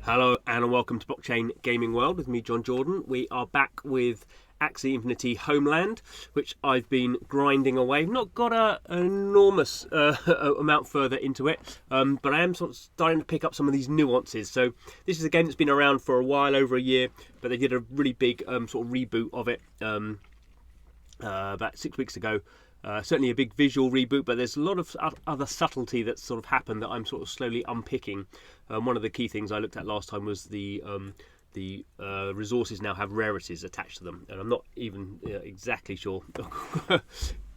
Hello and welcome to Blockchain Gaming World with me, John Jordan. We are back with AXIE Homeland, which I've been grinding away. Not got an enormous amount further into it, but I am sort of starting to pick up some of these nuances. So this is a game that's been around for a while, over a year, but they did a really big sort of reboot of it about 6 weeks ago. Certainly a big visual reboot, but there's a lot of other subtlety that's sort of happened that I'm sort of slowly unpicking. One of the key things I looked at last time was the resources now have rarities attached to them, and I'm not even exactly sure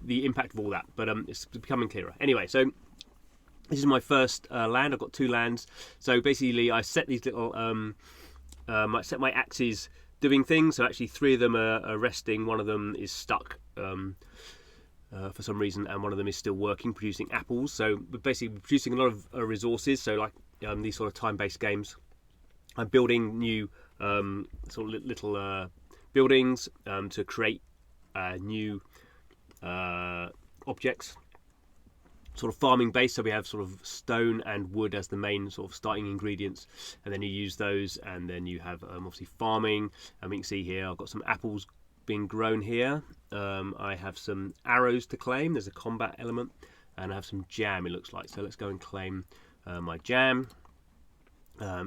the impact of all that, but it's becoming clearer. Anyway, so this is my first land. I've got two lands. So basically, I set these little, I set my axes doing things. So actually, three of them are resting. One of them is stuck. For some reason, and one of them is still working, producing apples. So we're basically producing a lot of resources. So like these sort of time-based games, I'm building new sort of little buildings to create new objects, sort of farming based. So we have sort of stone and wood as the main sort of starting ingredients, and then you use those, and then you have obviously farming. And we can see here I've got some apples being grown here. I have some arrows to claim. There's a combat element, and I have some jam, it looks like. So let's go and claim my jam.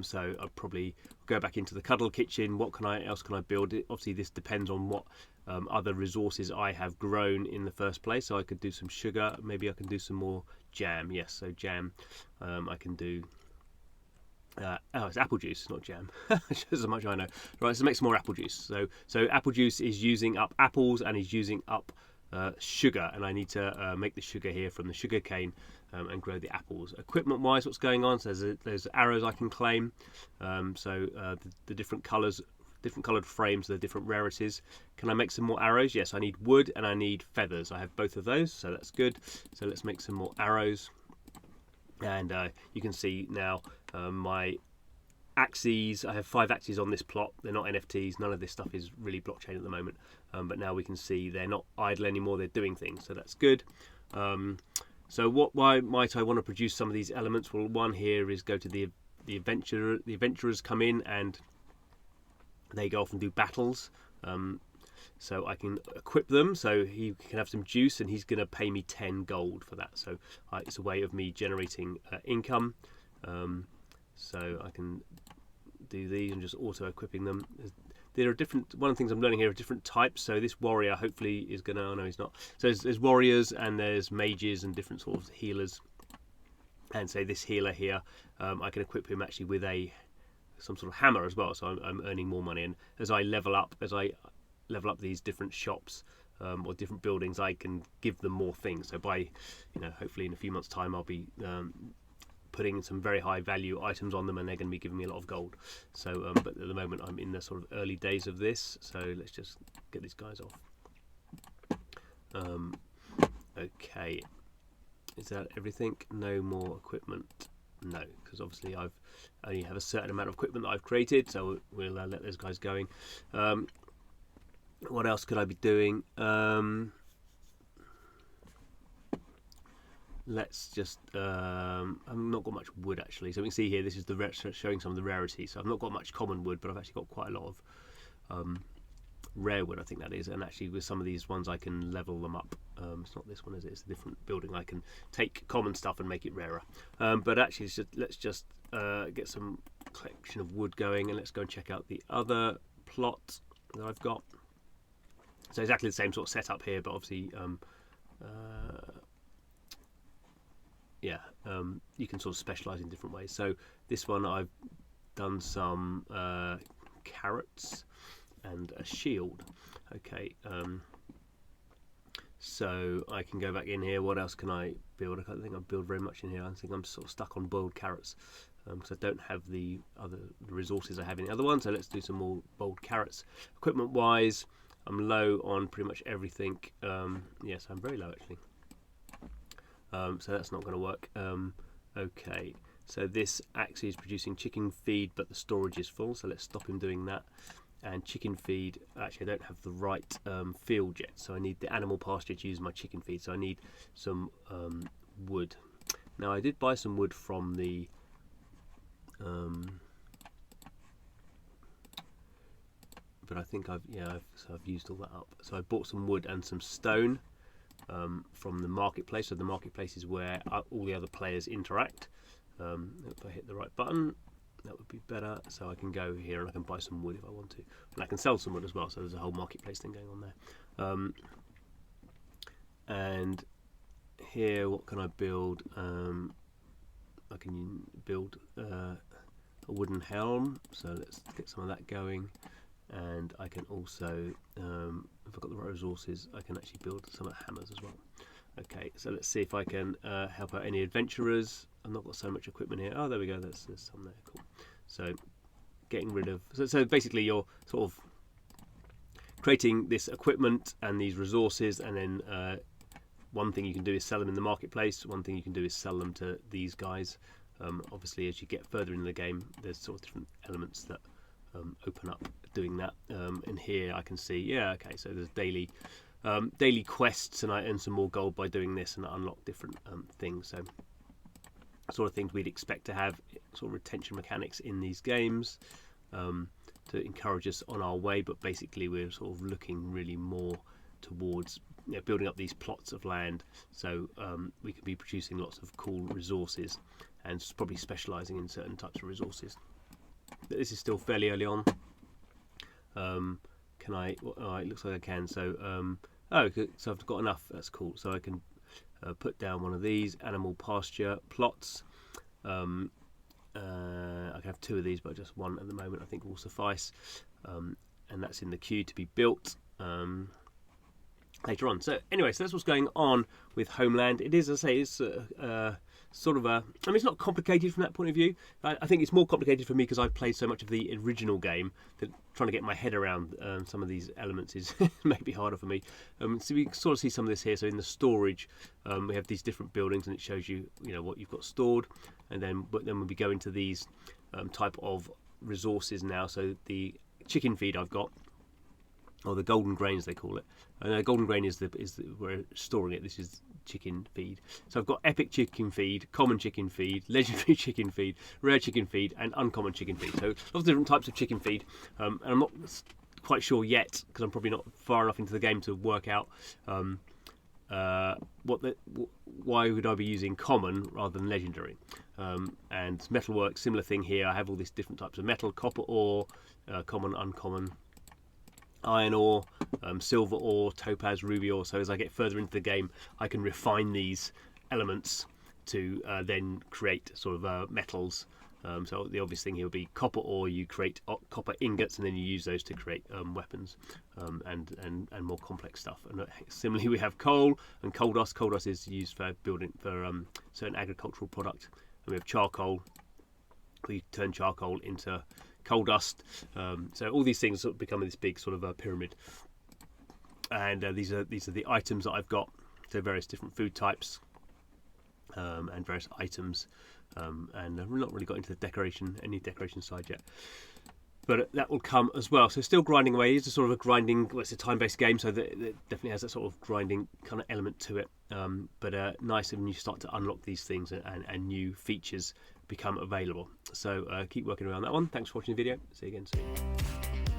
So I'll probably go back into the cuddle kitchen. What else can I build? Obviously this depends on what other resources I have grown in the first place. So I could do some sugar, maybe I can do some more jam. Yes, so jam I can do. Oh, it's apple juice, not jam. Shows how much I know. Right, so make some more apple juice. So apple juice is using up apples and is using up sugar, and I need to make the sugar here from the sugar cane and grow the apples. Equipment wise, what's going on? So there's arrows I can claim. The different colours, different coloured frames, the different rarities. Can I make some more arrows? Yes, I need wood and I need feathers. I have both of those, so that's good. So let's make some more arrows. And you can see now my axes. I have 5 axes on this plot. They're not NFTs. None of this stuff is really blockchain at the moment. But now we can see they're not idle anymore. They're doing things, so that's good. Why might I want to produce some of these elements? Well, one here is go to the adventurer. The adventurers come in and they go off and do battles. So I can equip them, so he can have some juice, and he's going to pay me 10 gold for that. So it's a way of me generating income. So I can do these and just auto-equipping them. There are different. One of the things I'm learning here are different types. So this warrior hopefully is going to. Oh no, he's not. So there's warriors and there's mages and different sort of healers. And say this healer here, I can equip him actually with some sort of hammer as well. So I'm earning more money, and as I level up these different shops or different buildings, I can give them more things. So by hopefully in a few months time I'll be putting some very high value items on them, and they're going to be giving me a lot of gold. So but at the moment I'm in the sort of early days of this, so let's just get these guys off. Okay, is that everything? No more equipment? No, because obviously I've only have a certain amount of equipment that I've created, so we'll let those guys going. What else could I be doing? Let's just. I've not got much wood actually. So we can see here. This is showing some of the rarities. So I've not got much common wood, but I've actually got quite a lot of rare wood. I think that is. And actually, with some of these ones, I can level them up. It's not this one, is it? It's a different building. I can take common stuff and make it rarer. But actually, let's just get some collection of wood going, and let's go and check out the other plot that I've got. So exactly the same sort of setup here, but obviously, you can sort of specialise in different ways. So this one I've done some carrots and a shield. Okay, so I can go back in here. What else can I build? I don't think I build very much in here. I think I'm sort of stuck on boiled carrots because I don't have the other resources I have in the other one. So let's do some more boiled carrots. Equipment wise, I'm low on pretty much everything. Yes, I'm very low actually. So that's not going to work. Okay, so this actually is producing chicken feed, but the storage is full. So let's stop him doing that. And chicken feed, actually I don't have the right field yet. So I need the animal pasture to use my chicken feed. So I need some wood. Now I did buy some wood from the but I think I've used all that up. So I bought some wood and some stone from the marketplace. So the marketplace is where all the other players interact. If I hit the right button, that would be better. So I can go here and I can buy some wood if I want to, and I can sell some wood as well. So there's a whole marketplace thing going on there. And here, what can I build? I can build a wooden helm, so let's get some of that going. And I can also, if I've got the right resources, I can actually build some of the hammers as well. Okay, so let's see if I can help out any adventurers. I've not got so much equipment here. Oh, there we go, there's some there, cool. So getting rid of, so basically you're sort of creating this equipment and these resources, and then one thing you can do is sell them in the marketplace. One thing you can do is sell them to these guys. Obviously, as you get further into the game, there's sort of different elements that open up doing that. And here I can see, yeah, okay, so there's daily quests, and I earn some more gold by doing this, and I unlock different things. So sort of things we'd expect to have, sort of retention mechanics in these games to encourage us on our way. But basically, we're sort of looking really more towards building up these plots of land, so we can be producing lots of cool resources and probably specialising in certain types of resources. But this is still fairly early on. Can I? Oh, it looks like I can. So so I've got enough. That's cool. So I can put down one of these animal pasture plots. I can have 2 of these, but just 1 at the moment I think will suffice. And that's in the queue to be built later on. So anyway, so that's what's going on with Homeland. It is, as I say, it's sort of a, I mean, it's not complicated from that point of view. I think it's more complicated for me because I've played so much of the original game that trying to get my head around some of these elements is maybe harder for me. So we can sort of see some of this here. So in the storage, we have these different buildings, and it shows you, what you've got stored. And then when we go into these type of resources now, so the chicken feed I've got, or the golden grains they call it. And golden grain is we're storing it. This is chicken feed. So I've got epic chicken feed, common chicken feed, legendary chicken feed, rare chicken feed, and uncommon chicken feed. So lots of different types of chicken feed. And I'm not quite sure yet, because I'm probably not far enough into the game to work out why would I be using common rather than legendary. And metalwork, similar thing here. I have all these different types of metal: copper ore, common, uncommon, iron ore, silver ore, topaz, ruby ore. So as I get further into the game, I can refine these elements to then create sort of metals. So the obvious thing here would be copper ore. You create copper ingots, and then you use those to create weapons and more complex stuff. And similarly, we have coal and coal dust. Coal dust is used for building for certain agricultural product. And we have charcoal. We turn charcoal into coal dust. So all these things sort of become this big sort of pyramid. And these are the items that I've got. So various different food types and various items. And we've not really got into the any decoration side yet. But that will come as well. So still grinding away. It's a sort of a grinding, well, it's a time-based game, so that it definitely has that sort of grinding kind of element to it. But nice when you start to unlock these things and new features become available. So keep working around that one. Thanks for watching the video. See you again soon.